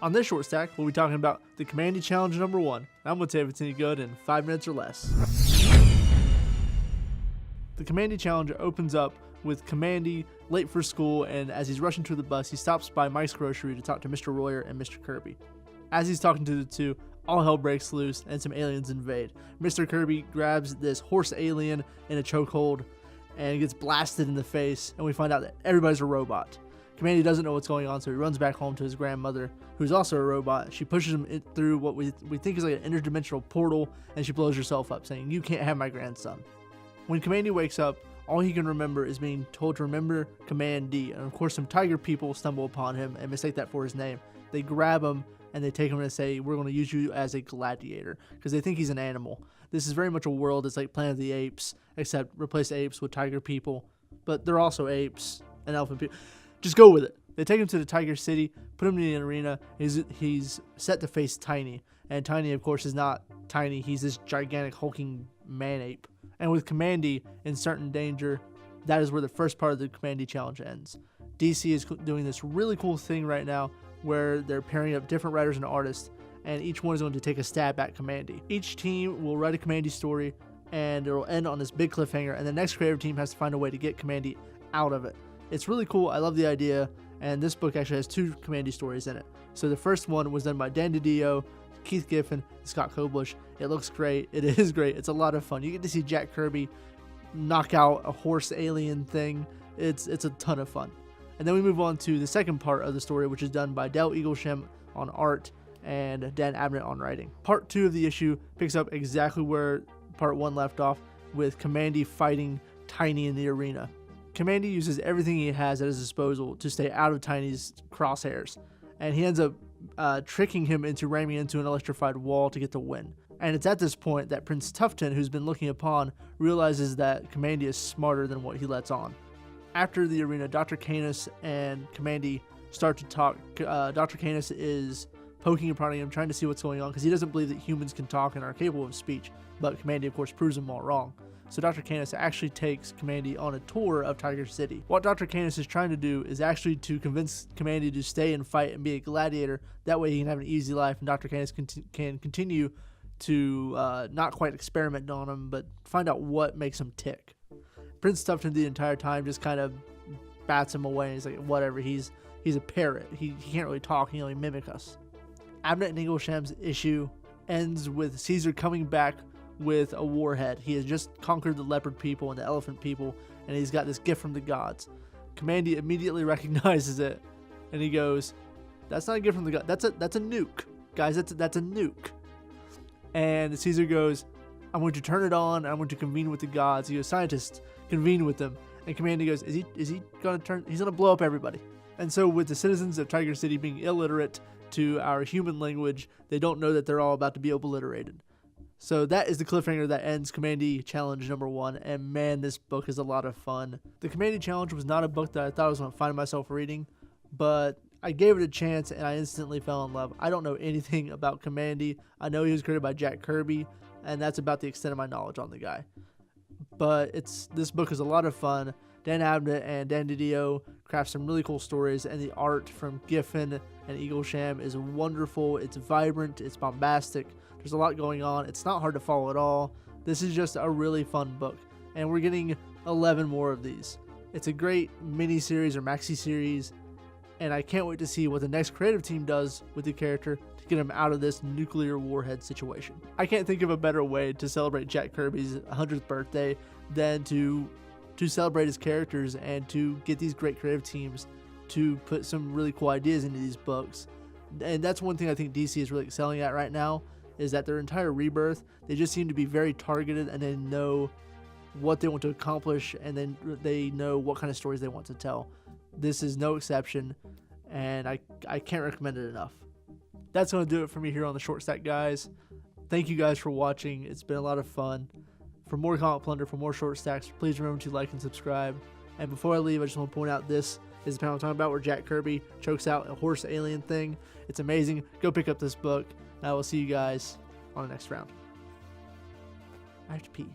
On this short stack, we'll be talking about the Kamandi Challenge number 1. I'm going to tell you if it's any good in 5 minutes or less. The Kamandi Challenge opens up with Kamandi late for school, and as he's rushing to the bus, he stops by Mike's Grocery to talk to Mr. Royer and Mr. Kirby. As he's talking to the two, all hell breaks loose and some aliens invade. Mr. Kirby grabs this horse alien in a chokehold and gets blasted in the face, and we find out that everybody's a robot. Kamandi doesn't know what's going on, so he runs back home to his grandmother, who's also a robot. She pushes him through what we think is like an interdimensional portal, and she blows herself up, saying, "You can't have my grandson." When Kamandi wakes up, all he can remember is being told to remember Kamandi, and of course some tiger people stumble upon him and mistake that for his name. They grab him and they take him and say, "We're going to use you as a gladiator," because they think he's an animal. This is very much a world that's like Planet of the Apes, except replace apes with tiger people, but they're also apes and elephant people. Just go with it. They take him to the Tiger City, put him in the arena. He's set to face Tiny, and Tiny, of course, is not Tiny. He's this gigantic hulking man ape. And with Kamandi in certain danger, that is where the first part of the Kamandi Challenge ends. DC is doing this really cool thing right now where they're pairing up different writers and artists, and each one is going to take a stab at Kamandi. Each team will write a Kamandi story, and it will end on this big cliffhanger, and the next creative team has to find a way to get Kamandi out of it. It's really cool. I love the idea, and this book actually has 2 Kamandi stories in it. So the first one was done by Dan DiDio, Keith Giffen, and Scott Koblish. It looks great. It is great. It's a lot of fun. You get to see Jack Kirby knock out a horse alien thing. It's a ton of fun. And then we move on to the second part of the story, which is done by Del Eaglesham on art and Dan Abnett on writing. Part 2 of the issue picks up exactly where part 1 left off, with Kamandi fighting Tiny in the arena. Kamandi uses everything he has at his disposal to stay out of Tiny's crosshairs, and he ends up tricking him into ramming into an electrified wall to get the win. And it's at this point that Prince Tufton, who's been looking upon, realizes that Kamandi is smarter than what he lets on. After the arena, Dr. Canis and Kamandi start to talk. Dr. Canis is poking and prodding him, trying to see what's going on, because he doesn't believe that humans can talk and are capable of speech, but Kamandi, of course, proves them all wrong. So Dr. Canis actually takes Kamandi on a tour of Tiger City. What Dr. Canis is trying to do is actually to convince Kamandi to stay and fight and be a gladiator. That way he can have an easy life, and Dr. Canis can continue to not quite experiment on him, but find out what makes him tick. Prince Tufton the entire time just kind of bats him away, and he's like, whatever, he's a parrot. He can't really talk, he only mimic us. Abnett and Eaglesham's issue ends with Caesar coming back with a warhead. He has just conquered the leopard people and the elephant people, and he's got this gift from the gods. Kamandi immediately recognizes it, and he goes, "That's not a gift from the gods. That's a nuke, guys. That's a nuke." And Caesar goes, "I'm going to turn it on. I'm going to convene with the gods." He goes, "Scientists, convene with them." And Kamandi goes, "Is he going to turn? He's going to blow up everybody." And so, with the citizens of Tiger City being illiterate to our human language, they don't know that they're all about to be obliterated. So that is the cliffhanger that ends Kamandi Challenge number 1, and man, this book is a lot of fun. The Kamandi Challenge was not a book that I thought I was going to find myself reading, but I gave it a chance and I instantly fell in love. I don't know anything about Kamandi. I know he was created by Jack Kirby, and that's about the extent of my knowledge on the guy. But this book is a lot of fun. Dan Abnett and Dan DiDio craft some really cool stories, and the art from Giffen and Eaglesham is wonderful. It's vibrant, it's bombastic. There's a lot going on. It's not hard to follow at all. This is just a really fun book, and we're getting 11 more of these. It's a great mini-series or maxi-series, and I can't wait to see what the next creative team does with the character to get him out of this nuclear warhead situation. I can't think of a better way to celebrate Jack Kirby's 100th birthday than to celebrate his characters and to get these great creative teams to put some really cool ideas into these books. And that's one thing I think DC is really excelling at right now, is that their entire rebirth, they just seem to be very targeted, and they know what they want to accomplish, and then they know what kind of stories they want to tell. This is no exception, and I can't recommend it enough. That's going to do it for me here on the Short Stack, guys. Thank you guys for watching. It's been a lot of fun. For more Comic Plunder, for more Short Stacks, please remember to like and subscribe. And before I leave, I just want to point out this is the panel I'm talking about where Jack Kirby chokes out a horse alien thing. It's amazing. Go pick up this book. I will see you guys on the next round. I have to pee.